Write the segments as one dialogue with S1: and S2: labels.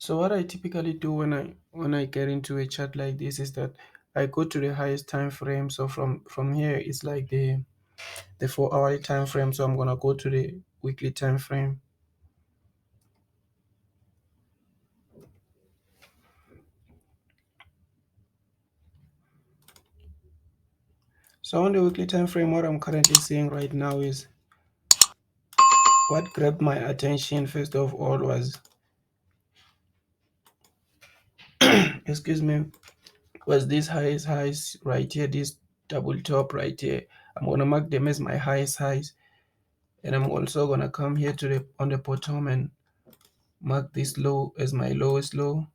S1: So what I typically do when I get into a chart like this is that I go to the highest time frame. So from here it's like the 4 hour time frame. So I'm gonna go to the weekly time frame. So on the weekly time frame, what I'm currently seeing right now is what grabbed my attention first of all was excuse me, was these highs right here, this double top right here. I'm gonna mark them as my highest highs, and I'm also gonna come here to the on the bottom and mark this low as my lowest low.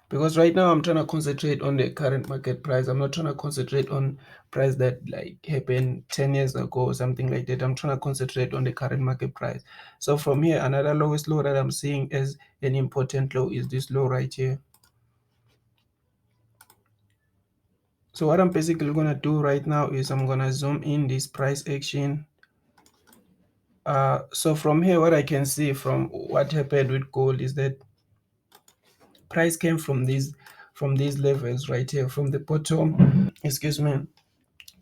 S1: Because right now I'm trying to concentrate on the current market price. I'm not trying to concentrate on price that like happened 10 years ago or something like that. I'm trying to concentrate on the current market price. So from here, another lowest low that I'm seeing as an important low is this low right here. So what I'm basically gonna do right now is I'm gonna zoom in this price action. So from here, what I can see from what happened with gold is that price came from these levels right here, from the bottom. Excuse me,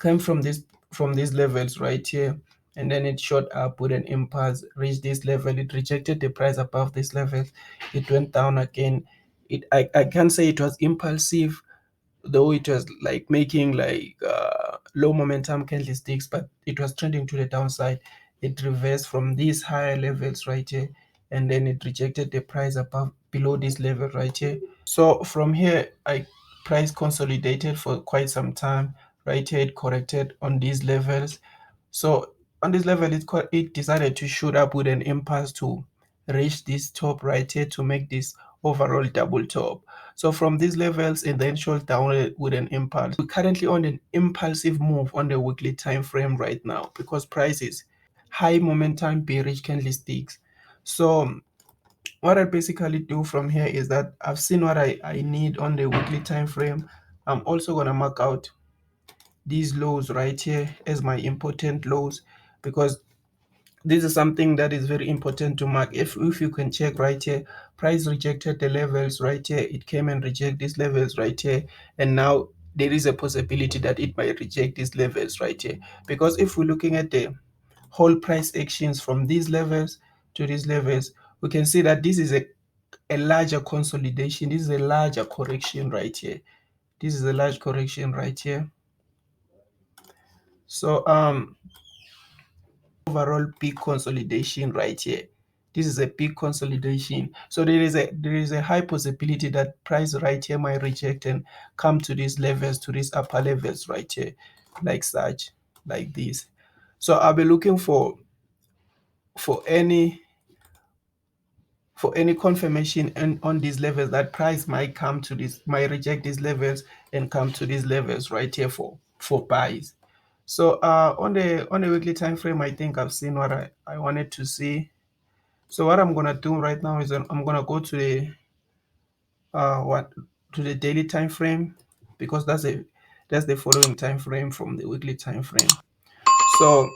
S1: came from these levels right here, and then it shot up with an impulse, reached this level, it rejected the price above this level, it went down again. I can't say it was impulsive, though it was like making like low momentum candlesticks, but it was trending to the downside. It reversed from these higher levels right here, and then it rejected the price above below this level right here. So from here, I price consolidated for quite some time. Right here, it corrected on these levels. So on this level, it decided to shoot up with an impulse to reach this top right here to make this overall double top. So from these levels, and then shot down with an impulse. We're currently on an impulsive move on the weekly time frame right now because price is high momentum bearish candlesticks. So what I basically do from here is that I've seen what I need on the weekly time frame. I'm also gonna mark out these lows right here as my important lows, because this is something that is very important to mark. If you can check right here, price rejected the levels right here, it came and reject these levels right here, and now there is a possibility that it might reject these levels right here. Because if we're looking at the whole price actions from these levels to these levels, we can see that this is a larger consolidation, this is a larger correction right here, this is a large correction right here. So overall big consolidation right here, this is a big consolidation. So there is a high possibility that price right here might reject and come to these levels, to these upper levels right here, like such, like this. So I'll be looking for any confirmation and on these levels that price might come to this, might reject these levels and come to these levels right here for buys. So on the weekly time frame, I think I've seen what I wanted to see. So what I'm gonna do right now is I'm gonna go to the what to the daily time frame, because that's the following time frame from the weekly time frame. So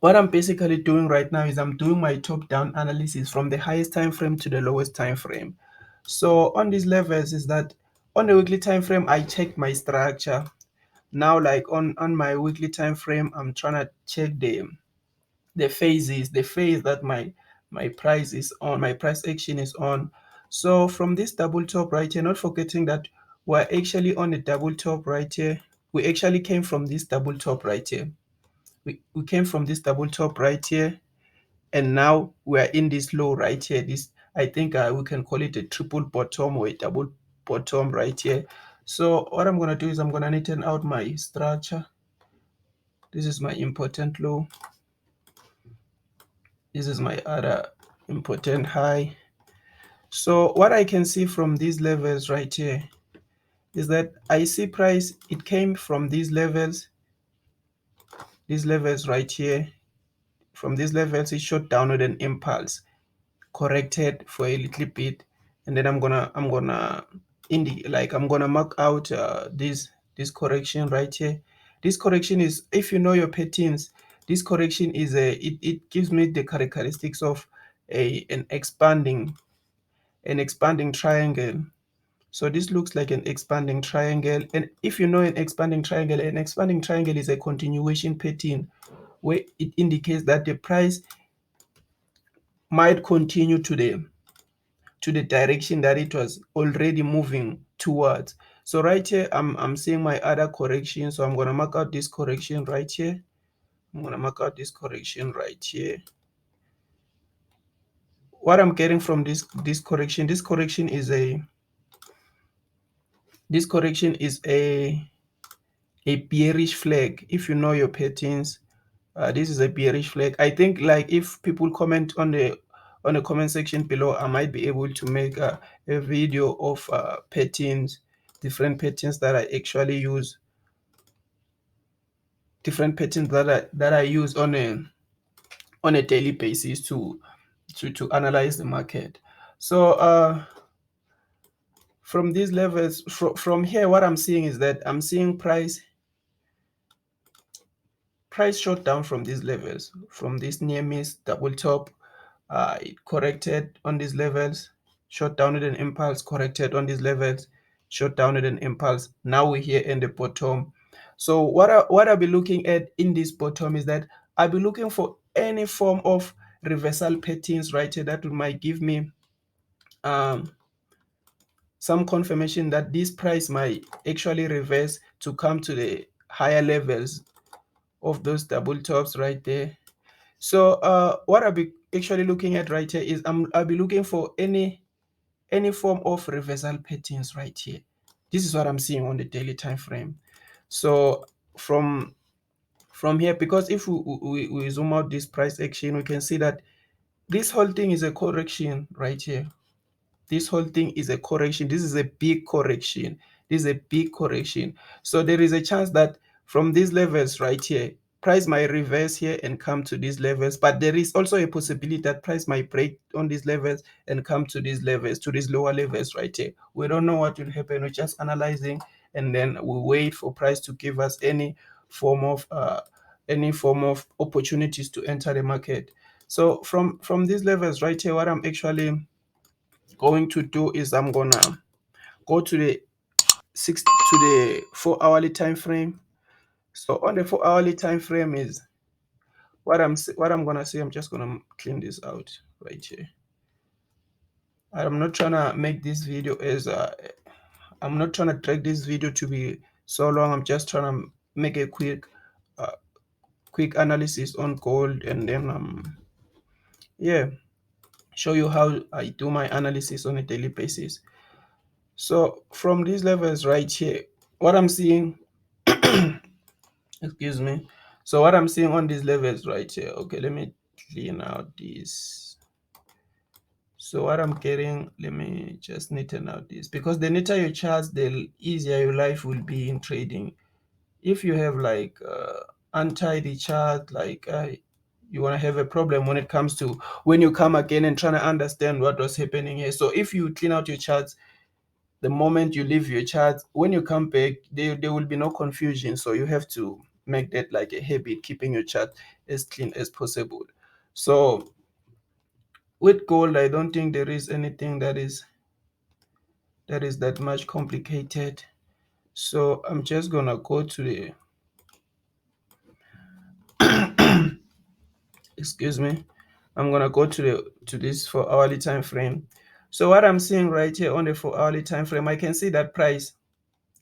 S1: what I'm basically doing right now is I'm doing my top-down analysis from the highest time frame to the lowest time frame. So on these levels is that on the weekly time frame, I checked my structure. Now, like on my weekly time frame, I'm trying to check the phases, the phase that my price is on, my price action is on. So from this double top right here, not forgetting that we're actually on a double top right here. We actually came from this double top right here. We came from this double top right here, and now we're in this low right here. This, I think we can call it a triple bottom or a double bottom right here. So what I'm going to do is I'm going to neaten out my structure. This is my important low, this is my other important high. So what I can see from these levels right here is that I see price, it came from these levels right here. From these levels, it shot down with an impulse, corrected for a little bit, and then I'm gonna indicate, like I'm gonna mark out this correction right here. This correction is, if you know your patterns, This correction is it gives me the characteristics of an expanding triangle. So this looks like an expanding triangle. And if you know an expanding triangle is a continuation pattern where it indicates that the price might continue to the direction that it was already moving towards. So right here, I'm seeing my other correction. So I'm gonna mark out this correction right here. I'm gonna mark out this correction right here. What I'm getting from this correction is a bearish flag. If you know your patterns, this is a bearish flag. I think like if people comment on the comment section below, I might be able to make a video of patterns, different patterns that I actually use, different patterns that I use on a daily basis to analyze the market. So from these levels, from here, what I'm seeing is that I'm seeing price shot down from these levels, from this near miss double top. It corrected on these levels, shot down with an impulse, corrected on these levels, shot down with an impulse. Now we're here in the bottom. So what I'll be looking at in this bottom is that I'll be looking for any form of reversal patterns right here that might give me some confirmation that this price might actually reverse to come to the higher levels of those double tops right there. So what I'll be actually looking at right here is I'll be looking for any form of reversal patterns right here. This is what I'm seeing on the daily time frame. So from here, because if we zoom out this price action, we can see that this whole thing is a correction right here. This whole thing is a correction. This is a big correction. This is a big correction. So there is a chance that from these levels right here, price might reverse here and come to these levels. But there is also a possibility that price might break on these levels and come to these levels, to these lower levels right here. We don't know what will happen. We're just analyzing, and then we wait for price to give us form of any form of opportunities to enter the market. So from these levels right here, what I'm actually going to do is I'm gonna go to the 4 hourly time frame. So on the 4 hourly time frame is what I'm gonna say. I'm just gonna clean this out right here. I'm not trying to make this video as I'm not trying to drag this video to be so long. I'm just trying to make a uh, quick analysis on gold, and then yeah, show you how I do my analysis on a daily basis. So from these levels right here, what I'm seeing, excuse me. So what I'm seeing on these levels right here, okay, let me clean out this. So what I'm getting, let me just neaten out this, because the neater your charts, the easier your life will be in trading. If you have like untidy chart, like you want to have a problem when it comes to when you come again and trying to understand what was happening here. So if you clean out your charts the moment you leave your chart, when you come back, there will be no confusion. So you have to make that like a habit, keeping your chart as clean as possible. So with gold, I don't think there is anything that is that much complicated. So I'm just gonna go to the excuse me. I'm gonna go to this 4 hourly time frame. So what I'm seeing right here on the 4 hourly time frame, I can see that price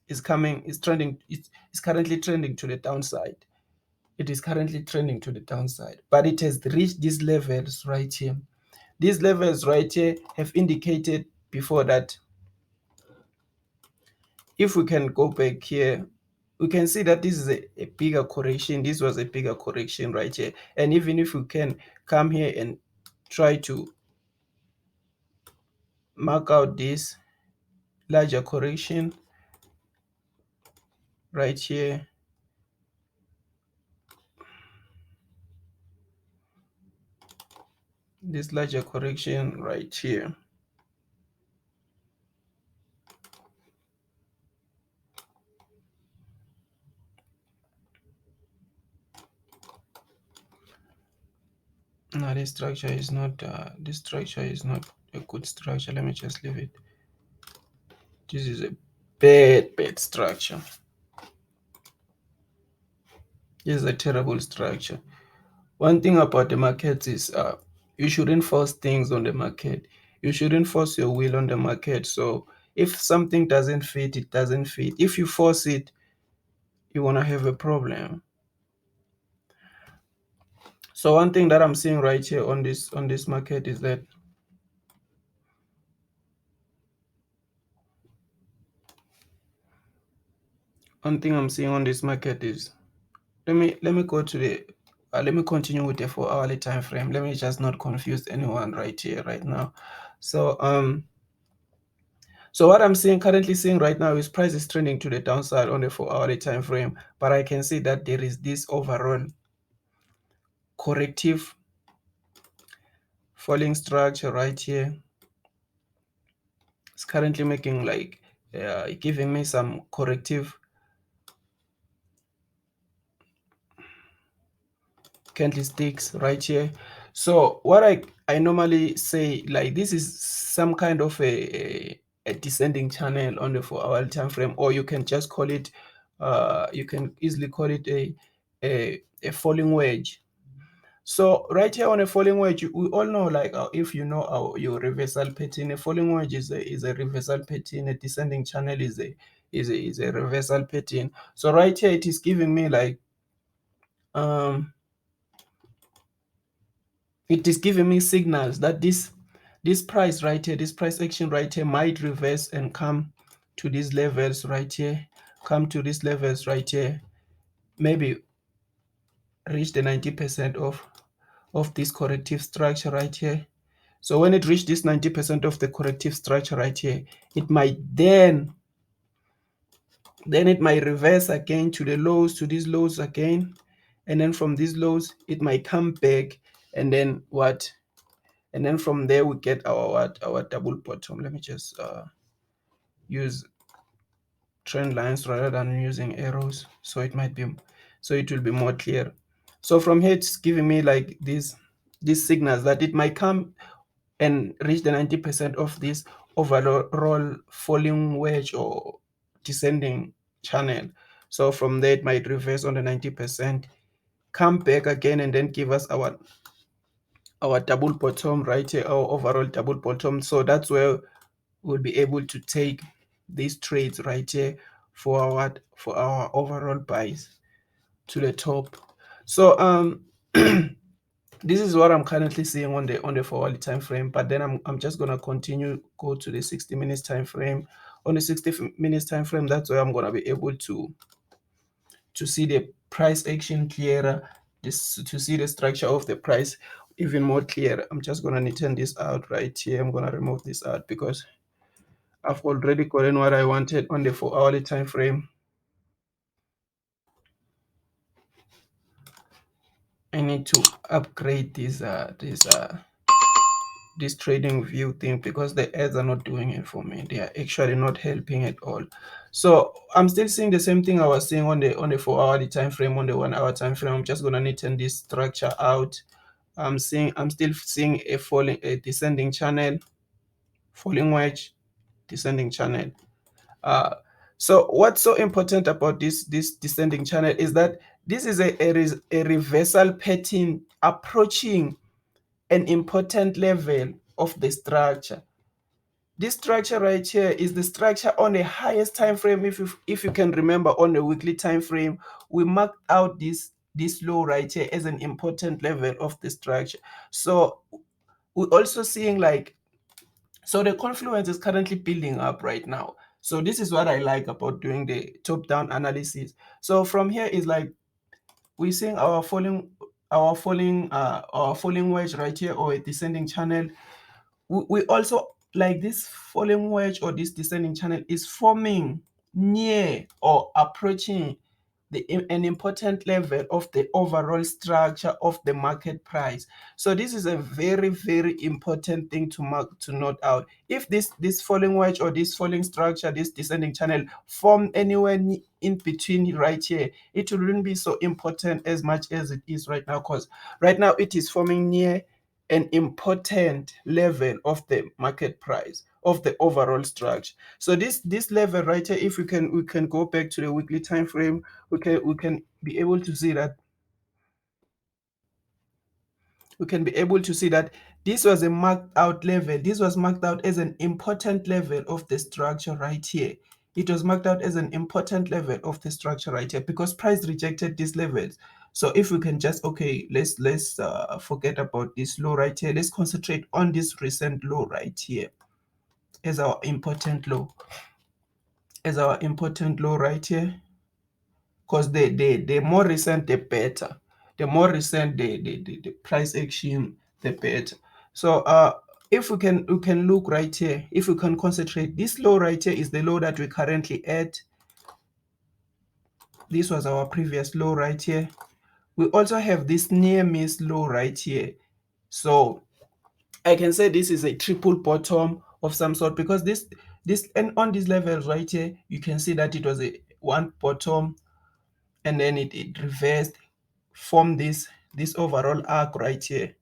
S1: is trending, it's currently trending to the downside. It is currently trending to the downside, but it has reached these levels right here. These levels right here have indicated before that if we can go back here, we can see that this is a bigger correction. This was a bigger correction right here. And even if we can come here and try to mark out this larger correction right here, this larger correction right here, No, this structure is not a good structure. Let me just leave it. This is a bad structure. This is a terrible structure. One thing about the market is you shouldn't force things on the market. You shouldn't force your will on the market. So if something doesn't fit, it doesn't fit. If you force it, you want to have a problem. So one thing that I'm seeing right here on this market is that one thing I'm seeing on this market is, let me go to the let me continue with the 4 hourly time frame. Let me just not confuse anyone right here right now. So what I'm currently seeing right now is price is trending to the downside on the 4 hourly time frame, but I can see that there is this overall corrective falling structure right here. It's currently making like giving me some corrective candlesticks right here. So what I normally say, like, this is some kind of a descending channel on the 4 hour time frame, or you can just call it you can easily call it a falling wedge. So right here on a falling wedge, we all know, like, if you know your reversal pattern, a falling wedge is a reversal pattern. A descending channel is a reversal pattern. So right here it is giving me like it is giving me signals that this price right here, this price action right here might reverse and come to these levels right here, come to these levels right here, maybe reach the 90% of this corrective structure right here. So when it reached this 90% of the corrective structure right here, it might then it might reverse again to the lows, to these lows again, and then from these lows it might come back, and then what? And then from there we get our double bottom. Let me just use trend lines rather than using arrows, so it will be more clear. So from here it's giving me like these signals that it might come and reach the 90% of this overall falling wedge or descending channel. So from there it might reverse on the 90%, come back again, and then give us our double bottom right here, our overall double bottom. So that's where we'll be able to take these trades right here for our overall buys to the top. So this is what I'm currently seeing on the 4 hourly time frame, but then I'm just gonna continue go to the 60 minutes time frame. On the 60 minutes time frame, that's where I'm gonna be able to see the price action clearer, this to see the structure of the price even more clear. I'm just gonna turn this out right here. I'm gonna remove this out because I've already gotten what I wanted on the 4 hourly time frame. I need to upgrade this trading view thing because the ads are not doing it for me. They are actually not helping at all. So I'm still seeing the same thing I was seeing on the 4 hourly time frame. On the 1 hour time frame, I'm just gonna turn this structure out. I'm still seeing a descending channel, falling wedge, descending channel. Uh, so what's so important about this descending channel is that this is a reversal pattern approaching an important level of the structure. This structure right here is the structure on the highest time frame. If you can remember, on the weekly time frame, we marked out this low right here as an important level of the structure. So we're also seeing like, so the confluence is currently building up right now. So this is what I like about doing the top-down analysis. So from here is like we're seeing our falling wedge right here, or a descending channel. We also like this falling wedge or this descending channel is forming near or approaching an important level of the overall structure of the market price. So this is a very important thing to note out. If this falling wedge or this falling structure, this descending channel form anywhere in between right here, it wouldn't be so important as much as it is right now, because right now it is forming near an important level of the market price of the overall structure. So this level right here, if we can go back to the weekly time frame, we can be able to see that this was a marked out level. This was marked out as an important level of the structure right here. It was marked out as an important level of the structure right here because price rejected these levels. So if we can just, okay, let's forget about this low right here. Let's concentrate on this recent low right here as our important low, right here, because the more recent the better. The more recent the price action, the better. So if we can look right here, if we can concentrate, this low right here is the low that we currently at. This was our previous low right here. We also have this near miss low right here. So I can say this is a triple bottom of some sort, because this and on these levels right here, you can see that it was a one bottom, and then it reversed, formed this overall arc right here.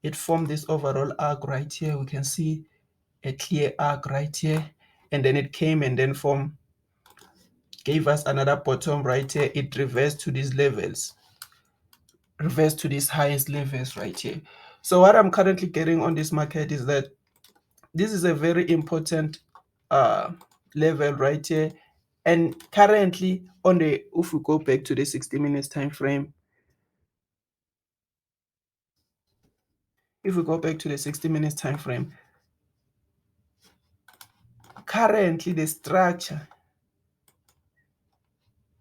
S1: It formed this overall arc right here. We can see a clear arc right here, and then it came and then gave us another bottom right here. It reversed to these levels, reversed to these highest levels right here. So what I'm currently getting on this market is that this is a very important uh level right here, and currently on the, if we go back to the 60 minutes time frame, if we go back to the 60 minutes time frame, currently the structure,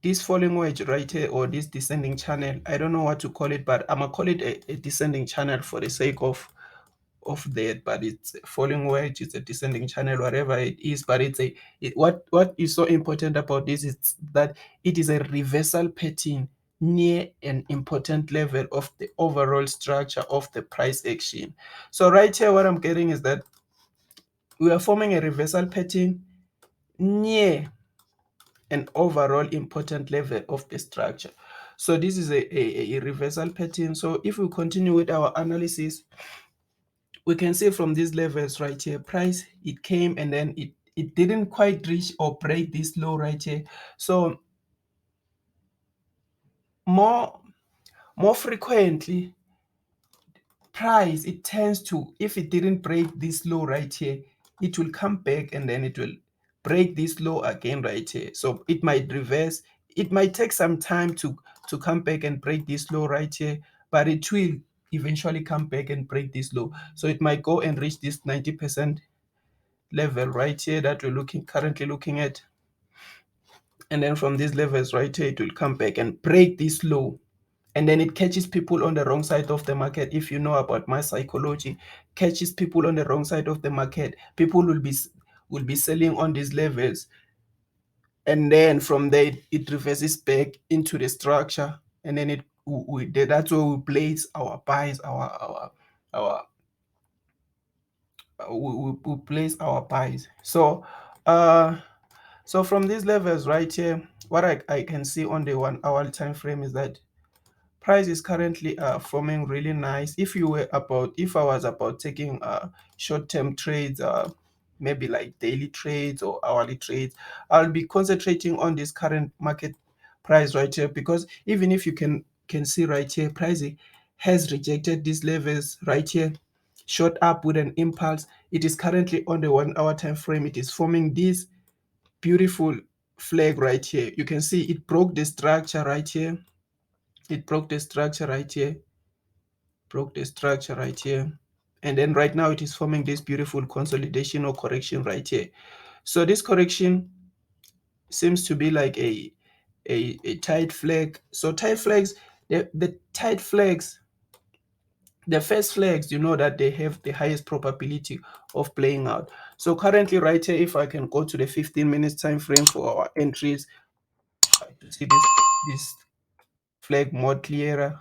S1: this falling wedge right here, or this descending channel, I don't know what to call it, but I'm gonna call it a descending channel for the sake of that. But it's a falling wedge, it's a descending channel, whatever it is. But what is so important about this is that it is a reversal pattern near an important level of the overall structure of the price action. So right here, what I'm getting is that we are forming a reversal pattern near an overall important level of the structure. So this is a reversal pattern. So if we continue with our analysis, we can see from these levels right here, price, it came and then it didn't quite reach or break this low right here. So more frequently, price, it tends to, if it didn't break this low right here, it will come back and then it will break this low again right here. So it might reverse. It might take some time to come back and break this low right here, but it will eventually come back and break this low. So it might go and reach this 90% level right here that we're currently looking at, and then from these levels right here, it will come back and break this low, and then it catches people on the wrong side of the market. If you know about my psychology, catches people on the wrong side of the market. People will be selling on these levels, and then from there it reverses back into the structure, and then that's where we place our buys, our we place our buys. So from these levels right here, what I can see on the 1 hour time frame is that price is currently forming really nice. If I was about taking short-term trades, maybe like daily trades or hourly trades, I'll be concentrating on this current market price right here, because even if you can see right here, price has rejected these levels right here, shot up with an impulse. It is currently on the 1 hour time frame. It is forming this beautiful flag right here. You can see it broke the structure right here. It broke the structure right here, and then right now it is forming this beautiful consolidation or correction right here. So this correction seems to be like a tight flag. So tight flags, the tight flags, the first flags, you know that they have the highest probability of playing out. So currently right here, if I can go to the 15 minutes time frame for our entries, to see this flag more clearer.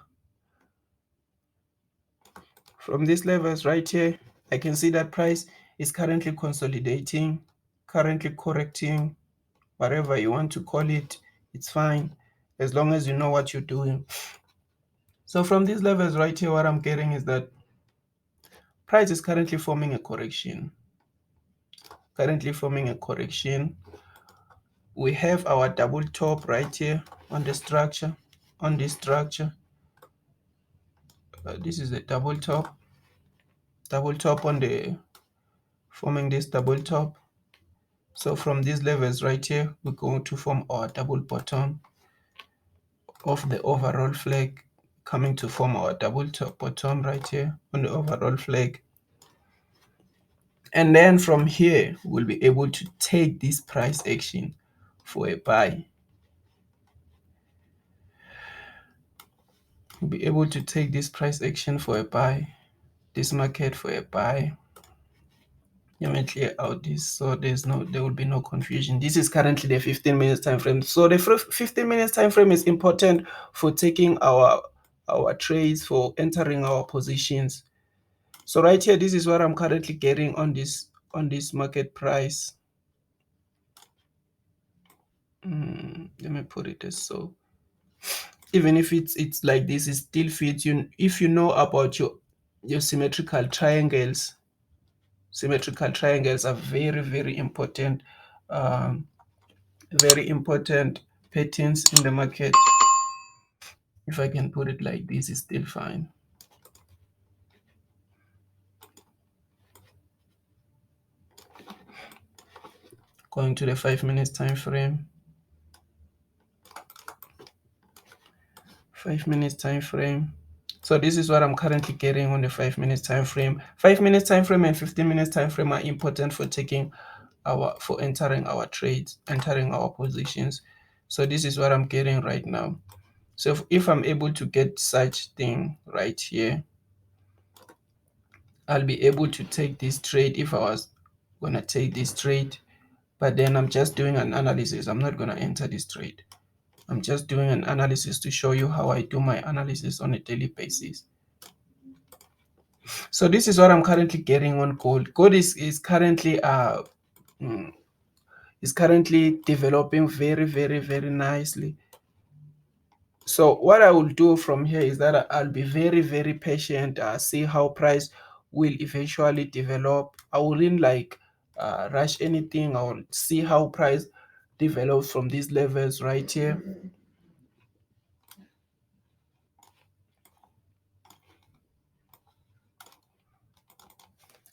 S1: From these levels right here, I can see that price is currently consolidating, currently correcting, whatever you want to call it, it's fine, as long as you know what you're doing. So from these levels right here, what I'm getting is that Price is currently forming a correction. We have our double top right here on the structure. This is a double top on the forming this double top. So from these levels right here, we're going to form our double bottom of the overall flag, coming to form our double top bottom right here on the overall flag. And then from here, we'll be able to take this price action for a buy. We'll be able to take this price action for a buy, this market for a buy. Let me clear out this so there will be no confusion. This is currently the 15 minutes time frame. So the 15 minutes time frame is important for taking our trades, for entering our positions. So right here, this is what I'm currently getting on this market price. Let me put it as so. Even if it's like this, it still fits you. If you know about your symmetrical triangles. Symmetrical triangles are very, very important. Very important patterns in the market. If I can put it like this, it's still fine. Going to the 5 minutes time frame. 5 minutes time frame. So this is what I'm currently getting on the 5 minutes time frame. 5 minutes time frame and 15 minutes time frame are important for entering our trades, entering our positions. So this is what I'm getting right now. So if I'm able to get such thing right here, I'll be able to take this trade if I was gonna take this trade. But then I'm just doing an analysis. I'm not gonna enter this trade. I'm just doing an analysis to show you how I do my analysis on a daily basis. So this is what I'm currently getting on gold. Gold is currently developing very, very, very nicely. So what I will do from here is that I'll be very, very patient, see how price will eventually develop. I wouldn't like rush anything. I will see how price develops from these levels right here.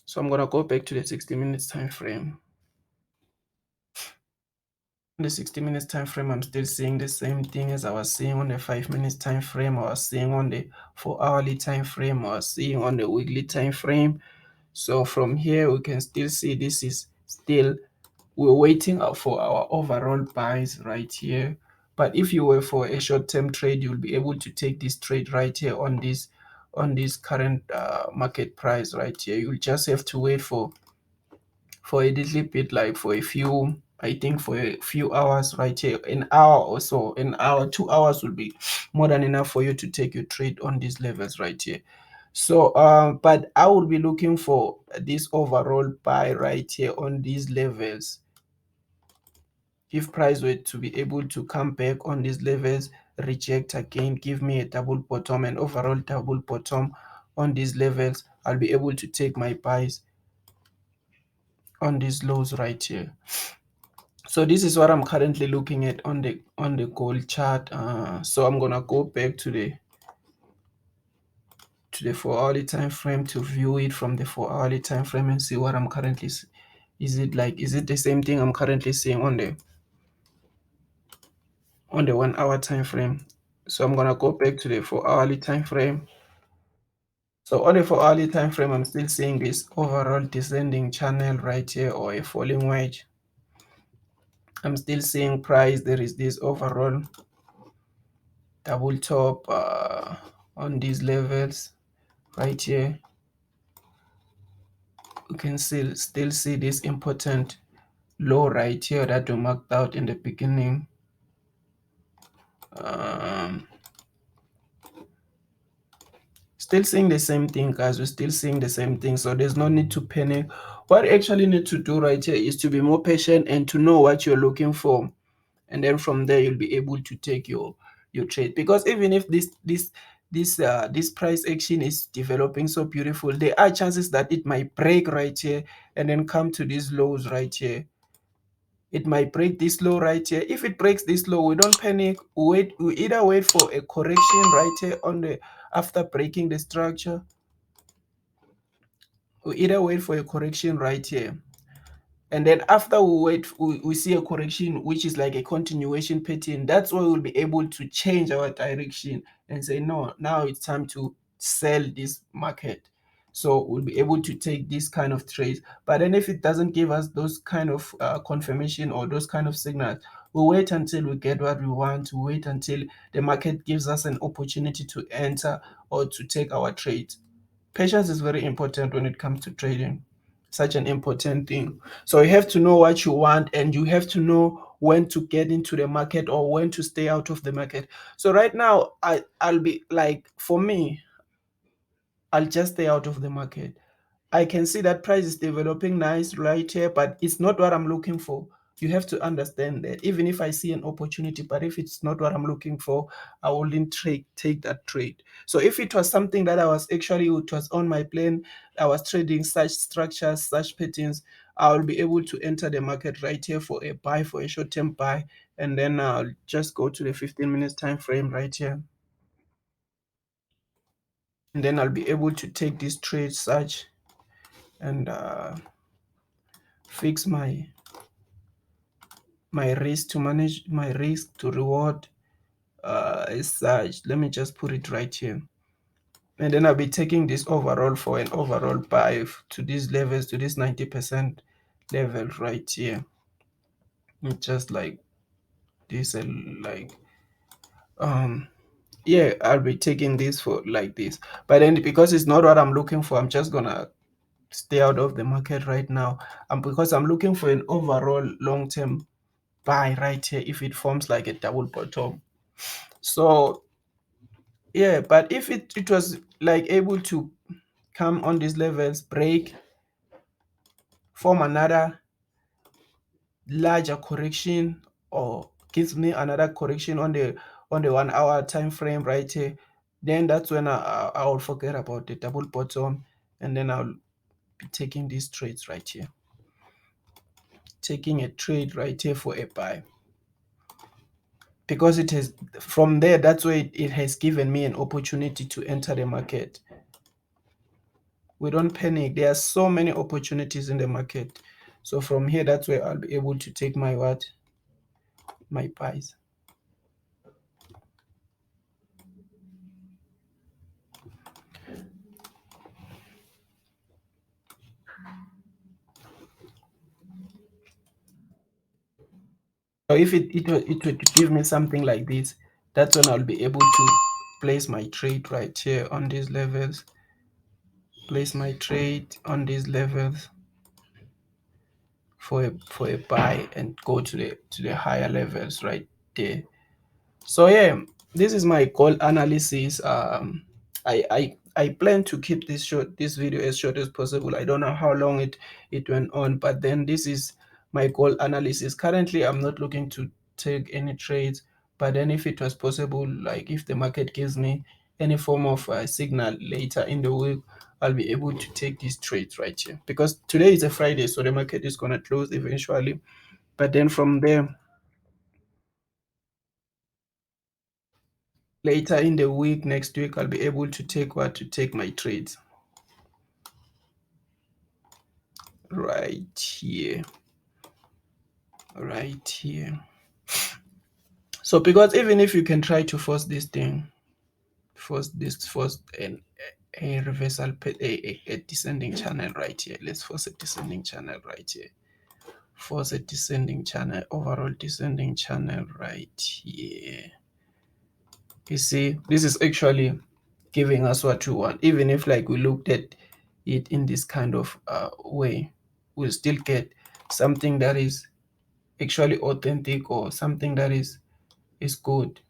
S1: So I'm gonna go back to the 60 minutes time frame. On the 60 minutes time frame, I'm still seeing the same thing as I was seeing on the 5 minutes time frame, I was seeing on the 4-hourly time frame, I was seeing on the weekly time frame. So from here we can still see this is still, we're waiting out for our overall buys right here. But if you were for a short-term trade, you'll be able to take this trade right here on this current market price right here. You'll just have to wait for a little bit, like for a few, I think for a few hours right here, an hour or so, an hour, 2 hours will be more than enough for you to take your trade on these levels right here. So but I will be looking for this overall buy right here on these levels. If price were to be able to come back on these levels, reject again, give me a double bottom, and overall double bottom on these levels, I'll be able to take my buys on these lows right here. So this is what I'm currently looking at on the gold chart. So I'm gonna go back to the 4-hourly time frame to view it from the 4-hourly time frame and see what I'm currently. Is it the same thing I'm currently seeing on the 1-hour time frame? So I'm gonna go back to the 4-hourly time frame. So on the 4-hourly time frame, I'm still seeing this overall descending channel right here, or a falling wedge. I'm still seeing price. There is this overall double top on these levels right here. You can still see this important low right here that we marked out in the beginning. Still seeing the same thing, guys. We're still seeing the same thing, so there's no need to panic. What you actually need to do right here is to be more patient and to know what you're looking for, and then from there you'll be able to take your trade. Because even if this price action is developing so beautiful, there are chances that it might break right here and then come to these lows right here. It might break this low right here. If it breaks this low, we don't panic. We either wait for a correction right here on the after breaking the structure. We either wait for a correction right here. And then after we see a correction, which is like a continuation pattern, that's where we'll be able to change our direction and say, no, now it's time to sell this market. So we'll be able to take this kind of trades. But then if it doesn't give us those kind of confirmation or those kind of signals, we'll wait until we get what we want. We wait until the market gives us an opportunity to enter or to take our trades. Patience is very important when it comes to trading, such an important thing. So you have to know what you want and you have to know when to get into the market or when to stay out of the market. So right now, I'll be like, for me, I'll just stay out of the market. I can see that price is developing nice right here, but it's not what I'm looking for. You have to understand that even if I see an opportunity, but if it's not what I'm looking for, I wouldn't take that trade. So if it was something that I was actually, it was on my plan, I was trading such structures, such patterns, I will be able to enter the market right here for a buy, for a short-term buy, and then I'll just go to the 15 minutes time frame right here. And then I'll be able to take this trade such and fix my risk, to manage my risk to reward as such. Let me just put it right here. And then I'll be taking this overall for an overall buy to these levels, to this 90% level right here. Just like this, and like yeah, I'll be taking this for like this. But then because it's not what I'm looking for, I'm just gonna stay out of the market right now. And because I'm looking for an overall long-term buy right here if it forms like a double bottom. So yeah, but if it was like able to come on these levels, break, form another larger correction, or gives me another correction on the 1 hour time frame right here, then that's when I will forget about the double bottom, and then I'll be taking these trades right here, taking a trade right here for a buy, because it has, from there, that's where it has given me an opportunity to enter the market. We don't panic. There are so many opportunities in the market. So from here, that's where I'll be able to take my what? My buys. So if it would give me something like this, that's when I'll be able to place my trade right here on these levels. Place my trade on these levels for a buy and go to the higher levels right there. So yeah, this is my goal analysis. I plan to keep this video as short as possible. I don't know how long it went on, but then this is my goal analysis. Currently, I'm not looking to take any trades, but then if it was possible, like if the market gives me any form of signal later in the week, I'll be able to take these trades right here, because today is a Friday, so the market is gonna close eventually. But then from there, later in the week, next week, I'll be able to take my trades right here, right here. So because even if you can try to force this thing, force a reversal, a descending channel right here. Let's force a descending channel right here. Force a descending channel, overall descending channel right here. You see, this is actually giving us what we want. Even if like we looked at it in this kind of way, we'll still get something that is actually authentic, or something that is good,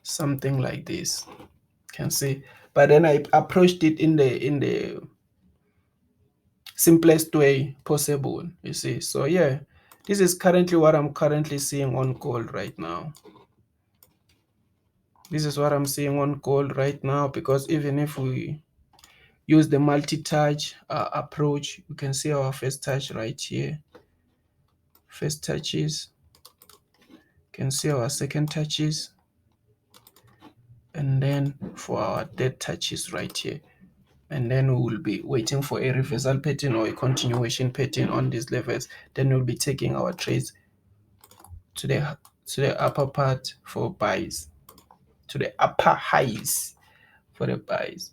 S1: something like this, can see. But then I approached it in the simplest way possible, you see. So yeah, this is currently what I'm currently seeing on gold right now. This is what I'm seeing on gold right now, because even if we use the multi-touch approach, you can see our first touch right here. First touches, you can see our second touches, and then for our third touches right here. And then we will be waiting for a reversal pattern or a continuation pattern on these levels. Then we'll be taking our trades to the upper part for buys, to the upper highs for the buys.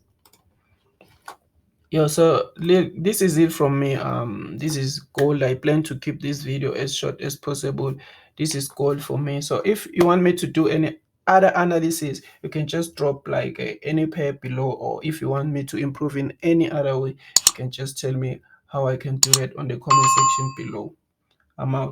S1: Yeah, so this is it from me. This is gold. I plan to keep this video as short as possible. This is gold for me. So if you want me to do any other analysis, you can just drop like any pair below, or if you want me to improve in any other way, you can just tell me how I can do it on the comment section below. I'm out.